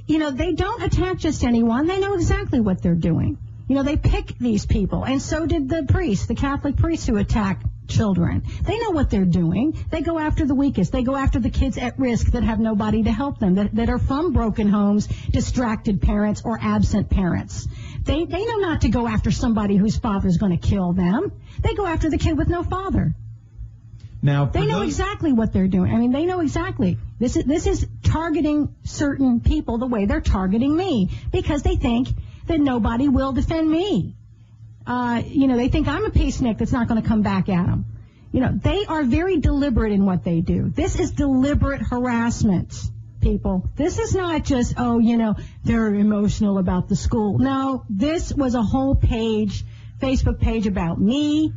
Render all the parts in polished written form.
they don't attack just anyone. They know exactly what they're doing. They pick these people, and so did the priests, the Catholic priests who attack children. They know what they're doing. They go after the weakest. They go after the kids at risk that have nobody to help them, that are from broken homes, distracted parents, or absent parents. They know not to go after somebody whose father's going to kill them. They go after the kid with no father. Now, they know exactly what they're doing. I mean, they know exactly. This is targeting certain people the way they're targeting me, because they think that nobody will defend me. They think I'm a peacenik that's not going to come back at them. They are very deliberate in what they do. This is deliberate harassment, people. This is not just, they're emotional about the school. No, this was a whole page, Facebook page about me.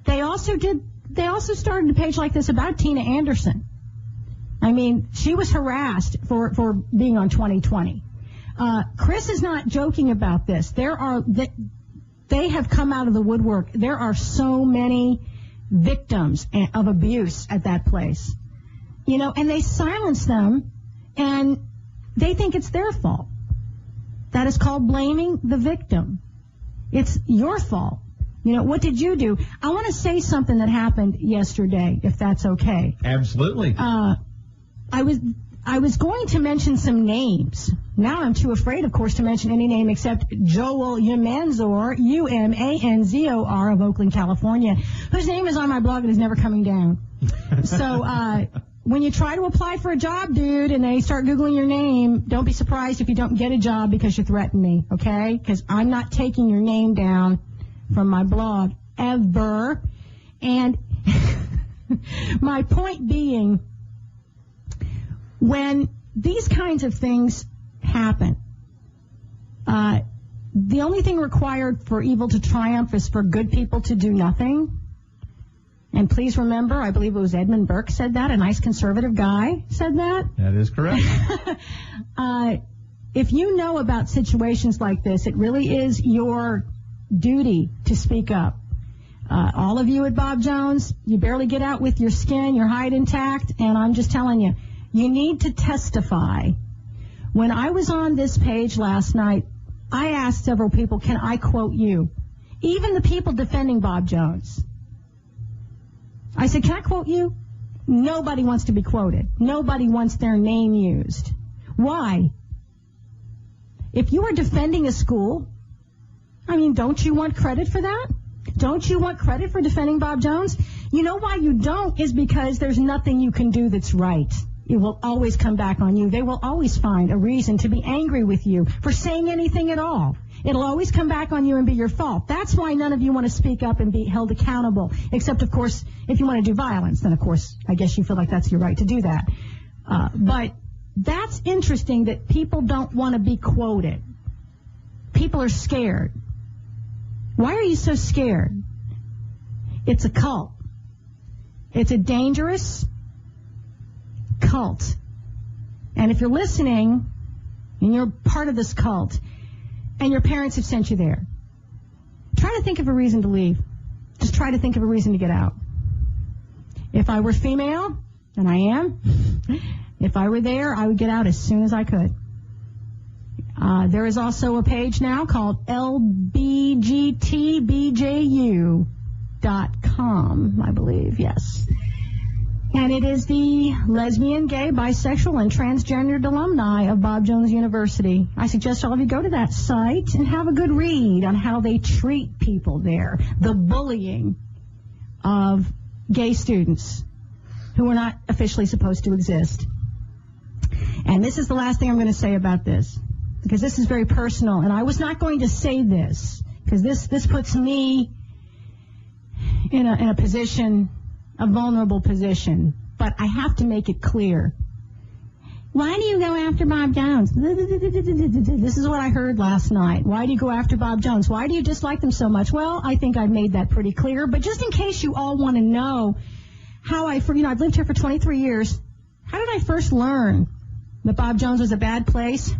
They also started a page like this about Tina Anderson. I mean, she was harassed for being on 2020. Chris is not joking about this. They have come out of the woodwork. There are so many victims of abuse at that place, and they silence them, and they think it's their fault. That is called blaming the victim. It's your fault. What did you do? I want to say something that happened yesterday, if that's okay. Absolutely. I was going to mention some names. Now I'm too afraid, of course, to mention any name except Joel Umanzor, Umanzor of Oakland, California, whose name is on my blog and is never coming down. So when you try to apply for a job, dude, and they start Googling your name, don't be surprised if you don't get a job because you threatened me, okay? Because I'm not taking your name down from my blog, ever. And my point being, when these kinds of things happen, the only thing required for evil to triumph is for good people to do nothing. And please remember, I believe it was Edmund Burke said that, a nice conservative guy said that. That is correct. If you know about situations like this, it really is your duty to speak up. All of you at Bob Jones, you barely get out with your skin, your hide intact, and I'm just telling you, you need to testify. When I was on this page last night, I asked several people, can I quote you? Even the people defending Bob Jones. I said, can I quote you? Nobody wants to be quoted. Nobody wants their name used. Why? If you are defending a school, don't you want credit for that? Don't you want credit for defending Bob Jones? You know why you don't is because there's nothing you can do that's right. It will always come back on you. They will always find a reason to be angry with you for saying anything at all. It'll always come back on you and be your fault. That's why none of you want to speak up and be held accountable, except, of course, if you want to do violence, then, of course, I guess you feel like that's your right to do that. But that's interesting that people don't want to be quoted. People are scared. Why are you so scared? It's a cult. It's a dangerous cult. And if you're listening and you're part of this cult and your parents have sent you there, try to think of a reason to leave. Just try to think of a reason to get out. If I were female, and I am, if I were there, I would get out as soon as I could. There is also a page now called lbgtbju.com, I believe, yes. And it is the lesbian, gay, bisexual, and transgendered alumni of Bob Jones University. I suggest all of you go to that site and have a good read on how they treat people there. The bullying of gay students who are not officially supposed to exist. And this is the last thing I'm going to say about this, because this is very personal, and I was not going to say this, because this puts me in a position, a vulnerable position, but I have to make it clear. Why do you go after Bob Jones? This is what I heard last night. Why do you go after Bob Jones? Why do you dislike them so much? Well, I think I've made that pretty clear, but just in case you all want to know how I've lived here for 23 years. How did I first learn that Bob Jones was a bad place?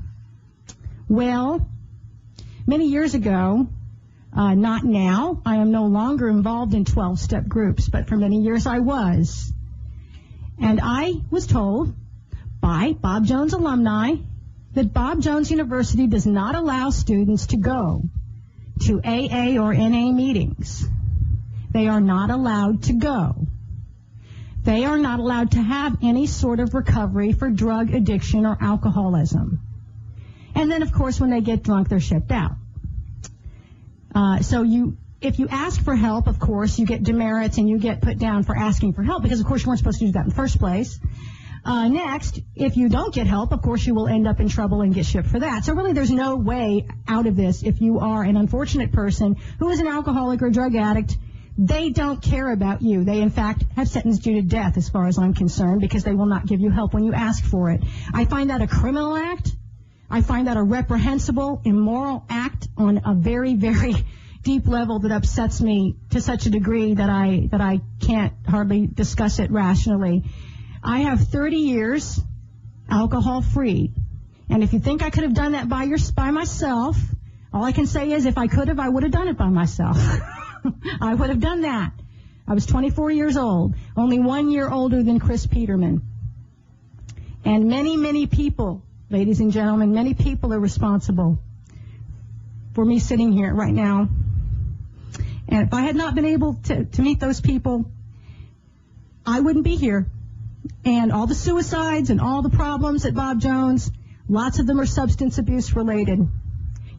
Well, many years ago, not now, I am no longer involved in 12-step groups, but for many years I was. And I was told by Bob Jones alumni that Bob Jones University does not allow students to go to AA or NA meetings. They are not allowed to go. They are not allowed to have any sort of recovery for drug addiction or alcoholism. And then, of course, when they get drunk, they're shipped out. If you ask for help, of course, you get demerits and you get put down for asking for help because, of course, you weren't supposed to do that in the first place. Next, if you don't get help, of course, you will end up in trouble and get shipped for that. So really, there's no way out of this if you are an unfortunate person who is an alcoholic or a drug addict. They don't care about you. They, in fact, have sentenced you to death as far as I'm concerned because they will not give you help when you ask for it. I find that a criminal act. I find that a reprehensible, immoral act on a very, very deep level that upsets me to such a degree that I can't hardly discuss it rationally. I have 30 years alcohol-free, and if you think I could have done that by myself, all I can say is if I could have, I would have done it by myself. I would have done that. I was 24 years old, only 1 year older than Chris Peterman. And many, many people, ladies and gentlemen, many people are responsible for me sitting here right now. And if I had not been able to meet those people, I wouldn't be here. And all the suicides and all the problems at Bob Jones, lots of them are substance abuse related.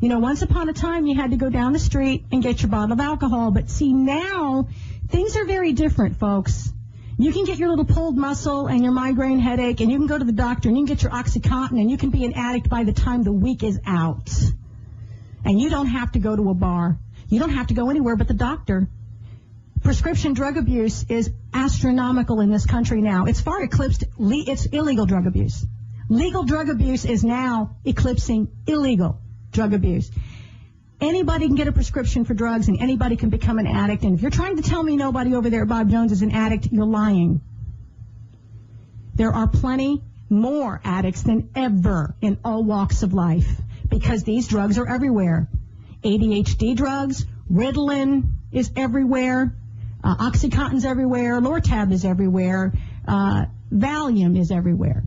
You know, once upon a time, you had to go down the street and get your bottle of alcohol. But see, now, things are very different, folks. You can get your little pulled muscle and your migraine headache, and you can go to the doctor, and you can get your OxyContin, and you can be an addict by the time the week is out. And you don't have to go to a bar. You don't have to go anywhere but the doctor. Prescription drug abuse is astronomical in this country now. It's far eclipsed. It's illegal drug abuse. Legal drug abuse is now eclipsing illegal drug abuse. Anybody can get a prescription for drugs and anybody can become an addict. And if you're trying to tell me nobody over there at Bob Jones is an addict, you're lying. There are plenty more addicts than ever in all walks of life because these drugs are everywhere. ADHD drugs, Ritalin is everywhere, OxyContin's everywhere, Lortab is everywhere, Valium is everywhere.